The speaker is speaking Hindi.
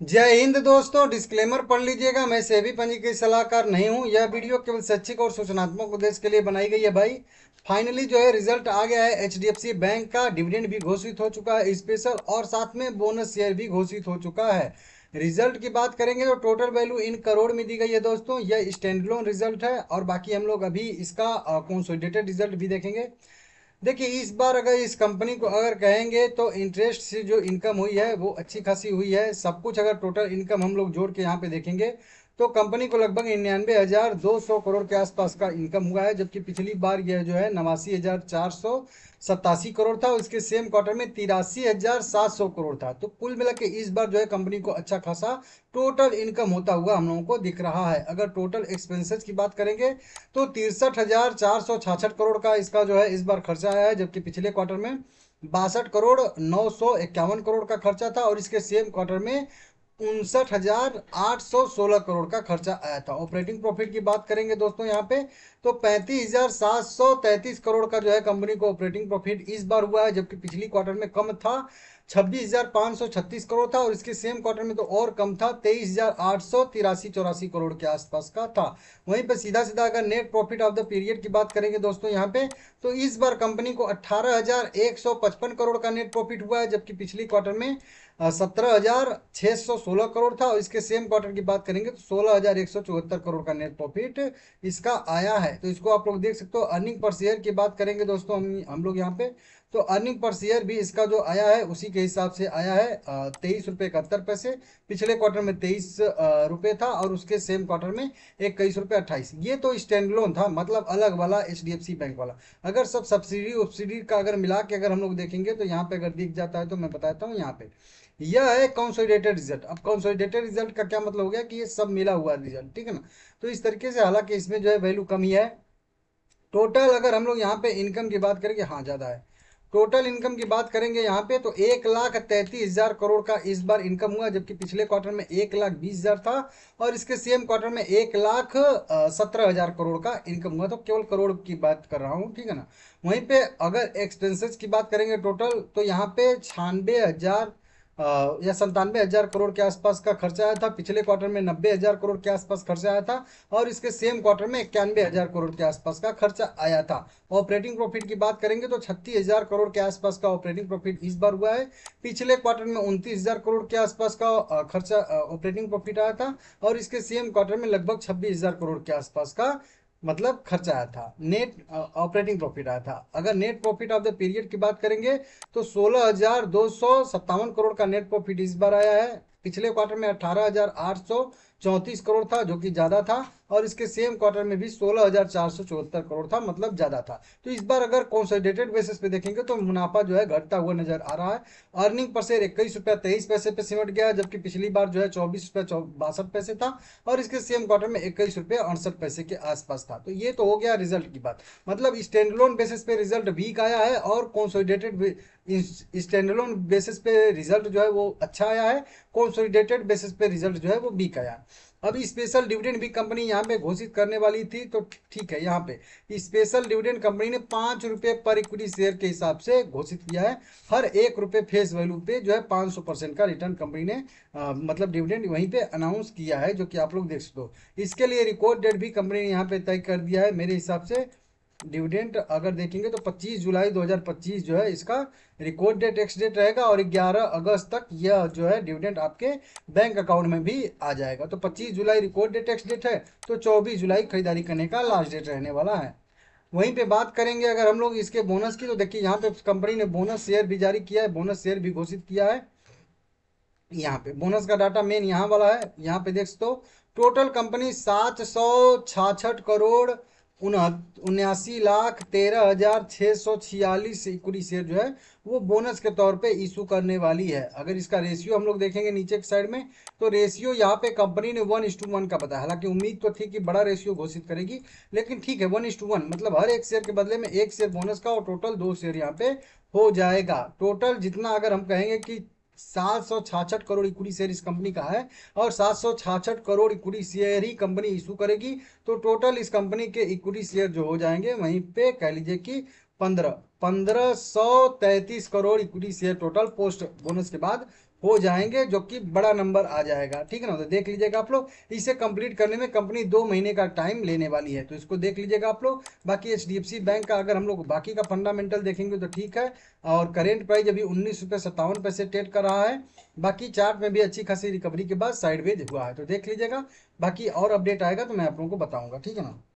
जय हिंद दोस्तों। डिस्क्लेमर पढ़ लीजिएगा। मैं सेबी पंजीकृत सलाहकार नहीं हूं। यह वीडियो केवल शैक्षिक और सूचनात्मक उद्देश्य के लिए बनाई गई है भाई। फाइनली जो है रिजल्ट आ गया है। एचडीएफसी बैंक का डिविडेंड भी घोषित हो चुका है स्पेशल, और साथ में बोनस शेयर भी घोषित हो चुका है। रिजल्ट की बात करेंगे तो टोटल वैल्यू इन करोड़ में दी गई है दोस्तों। यह स्टैंड लोन रिजल्ट है, और बाकी हम लोग अभी इसका कंसोलिडेटेड रिजल्ट भी देखेंगे। देखिए, इस बार अगर इस कंपनी को अगर कहेंगे तो इंटरेस्ट से जो इनकम हुई है वो अच्छी खासी हुई है। सब कुछ अगर टोटल इनकम हम लोग जोड़ के यहाँ पे देखेंगे तो कंपनी को लगभग 99,200 करोड़ के आसपास का इनकम हुआ है, जबकि पिछली बार यह जो है 89,487 करोड़ था, और इसके सेम क्वार्टर में 83,700 करोड़ था। तो कुल मिला के इस बार जो है कंपनी को अच्छा खासा टोटल इनकम होता हुआ हम लोगों को दिख रहा है। अगर टोटल एक्सपेंसेस की बात करेंगे तो 63,466 करोड़ का इसका जो है इस बार खर्चा आया है, जबकि पिछले क्वार्टर में 62,951 करोड़ का खर्चा था, और इसके सेम क्वार्टर में 59,816 करोड़ का खर्चा आया था। ऑपरेटिंग प्रॉफिट की बात करेंगे दोस्तों यहाँ पे तो 35,733 करोड़ का जो है कंपनी को ऑपरेटिंग प्रॉफिट इस बार हुआ है, जबकि पिछली क्वार्टर में कम था, 26,536 करोड़ था, और इसके सेम क्वार्टर में तो और कम था, 23,883 करोड़ के आसपास का था। वहीं पर सीधा सीधा अगर net profit of the period की बात करेंगे दोस्तों यहाँ पे तो इस बार कंपनी को 18,155 करोड़ का नेट प्रॉफिट हुआ है, जबकि पिछली क्वार्टर में 17,616 करोड़ था, और इसके सेम क्वार्टर की बात करेंगे तो 16,174 करोड़ का नेट प्रॉफिट इसका आया है। तो इसको आप लोग देख सकते हो। अर्निंग पर शेयर की बात करेंगे दोस्तों हम लोग यहाँ पे तो अर्निंग पर शेयर भी इसका जो आया है उसी के हिसाब से आया है, 23 रुपये 71 पैसे। पिछले क्वार्टर में 23 रुपये था, और उसके सेम क्वार्टर में 21 रुपये 28। ये तो स्टैंड लोन था, मतलब अलग वाला एचडीएफसी बैंक वाला। अगर सब सब्सिडी उपसिडी का अगर मिला के अगर हम लोग देखेंगे तो यहाँ पे अगर दिख जाता है तो मैं बताता हूँ यहाँ पे। यह है कंसोलिडेटेड रिजल्ट। अब कंसोलिडेटेड रिजल्ट का क्या मतलब हो गया कि ये सब मिला हुआ रिजल्ट, ठीक है ना। तो इस तरीके से, हालांकि इसमें जो है वैल्यू कम ही है। टोटल अगर हम लोग यहाँ पे इनकम की बात करेंगे, हाँ ज़्यादा है। टोटल इनकम की बात करेंगे यहाँ पे तो 1,33,000 करोड़ का इस बार इनकम हुआ, जबकि पिछले क्वार्टर में 1,20,000 था, और इसके सेम क्वार्टर में 1,17,000 करोड़ का इनकम हुआ। तो केवल करोड़ की बात कर रहा हूँ, ठीक है ना। वहीं पे अगर एक्सपेंसेस की बात करेंगे टोटल तो यहाँ पे 96,000 या 97,000 करोड़ के आसपास का खर्चा आया था। पिछले क्वार्टर में 90,000 करोड़ के आसपास खर्चा आया था, और इसके सेम क्वार्टर में 91,000 करोड़ के आसपास का खर्चा आया था। ऑपरेटिंग प्रॉफिट की बात करेंगे तो 36,000 करोड़ के आसपास का ऑपरेटिंग प्रॉफिट इस बार हुआ है। पिछले क्वार्टर में 29,000 करोड़ के आसपास का खर्चा ऑपरेटिंग प्रॉफिट आया था, और इसके सेम क्वार्टर में लगभग 26,000 करोड़ के आसपास का मतलब खर्चा आया था। नेट ऑपरेटिंग प्रॉफिट आया था। अगर net profit of the period की बात करेंगे तो 16,257 करोड़ का नेट प्रॉफिट इस बार आया है। पिछले क्वार्टर में 18,834 करोड़ था, जो कि ज़्यादा था, और इसके सेम क्वार्टर में भी 16,474 करोड़ था, मतलब ज़्यादा था। तो इस बार अगर कंसोलिडेटेड बेसिस पे देखेंगे तो मुनाफा जो है घटता हुआ नजर आ रहा है। अर्निंग पर शेयर 21 रुपया 23 पैसे पे सिमट गया, जबकि पिछली बार जो है 24 रुपया 62 पैसे था, और इसके सेम क्वार्टर में 21 रुपये 68 पैसे के आसपास था। तो ये तो हो गया रिजल्ट की बात। मतलब स्टैंड लोन बेसिस पे रिजल्ट वीक आया है, और कंसोलिडेटेड स्टैंडअलोन बेसिस पे रिजल्ट जो है वो अच्छा आया है। कंसोलिडेटेड बेसिस पे रिजल्ट जो है वो वीक आया है। अब स्पेशल डिविडेंड भी कंपनी यहाँ पे घोषित करने वाली थी, तो ठीक है, यहाँ पे स्पेशल डिविडेंड कंपनी ने 5 रुपये पर इक्विटी शेयर के हिसाब से घोषित किया है। हर 1 रुपये फेस वैल्यू पे जो है 500% का रिटर्न कंपनी ने मतलब डिविडेंड वहीं पे अनाउंस किया है, जो कि आप लोग देख सकते हो। इसके लिए रिकॉर्ड डेट भी कंपनी ने यहाँ पे तय कर दिया है। मेरे हिसाब से डिविडेंड अगर देखेंगे तो 25 जुलाई 2025 जो है इसका रिकॉर्ड डेट एक्स डेट रहेगा, और 11 अगस्त तक यह जो है डिविडेंड आपके बैंक अकाउंट में भी आ जाएगा। तो 25 जुलाई रिकॉर्ड डेट एक्स डेट है, तो 24 जुलाई खरीदारी करने का लास्ट डेट रहने वाला है। वहीं पे बात करेंगे अगर हम लोग इसके बोनस की, तो देखिए यहाँ पे कंपनी ने बोनस शेयर भी जारी किया है, बोनस शेयर भी घोषित किया है। यहाँ पे बोनस का डाटा मेन यहाँ वाला है। यहाँ पे देख सकते हो total company 766 crore 79,13,646 equity share जो है वो बोनस के तौर पे इशू करने वाली है। अगर इसका रेशियो हम लोग देखेंगे नीचे की साइड में तो रेशियो यहाँ पे कंपनी ने 1:1 का बताया। हालांकि उम्मीद तो थी कि बड़ा रेशियो घोषित करेगी, लेकिन ठीक है 1:1, मतलब हर एक शेयर के बदले में एक शेयर बोनस का, और टोटल 2 शेयर यहाँ पे हो जाएगा। टोटल जितना अगर हम कहेंगे कि 766 करोड़ इक्विटी शेयर इस कंपनी का है, और 766 करोड़ इक्विटी शेयर ही कंपनी इशू करेगी, तो टोटल इस कंपनी के इक्विटी शेयर जो हो जाएंगे वहीं पे कह लीजिए कि 15,133 crore equity share total post bonus के बाद हो जाएंगे, जो कि बड़ा नंबर आ जाएगा, ठीक है ना। तो देख लीजिएगा आप लोग, इसे कंप्लीट करने में कंपनी 2 महीने का टाइम लेने वाली है, तो इसको देख लीजिएगा आप लोग। बाकी HDFC बैंक का अगर हम लोग बाकी का फंडामेंटल देखेंगे तो ठीक है, और करेंट प्राइस अभी 19 रुपये 57 पैसे ट्रेड कर रहा है। बाकी चार्ट में भी अच्छी खासी रिकवरी के बाद साइडवेज हुआ है, तो देख लीजिएगा। बाकी और अपडेट आएगा तो मैं आप लोगों को बताऊंगा, ठीक है ना।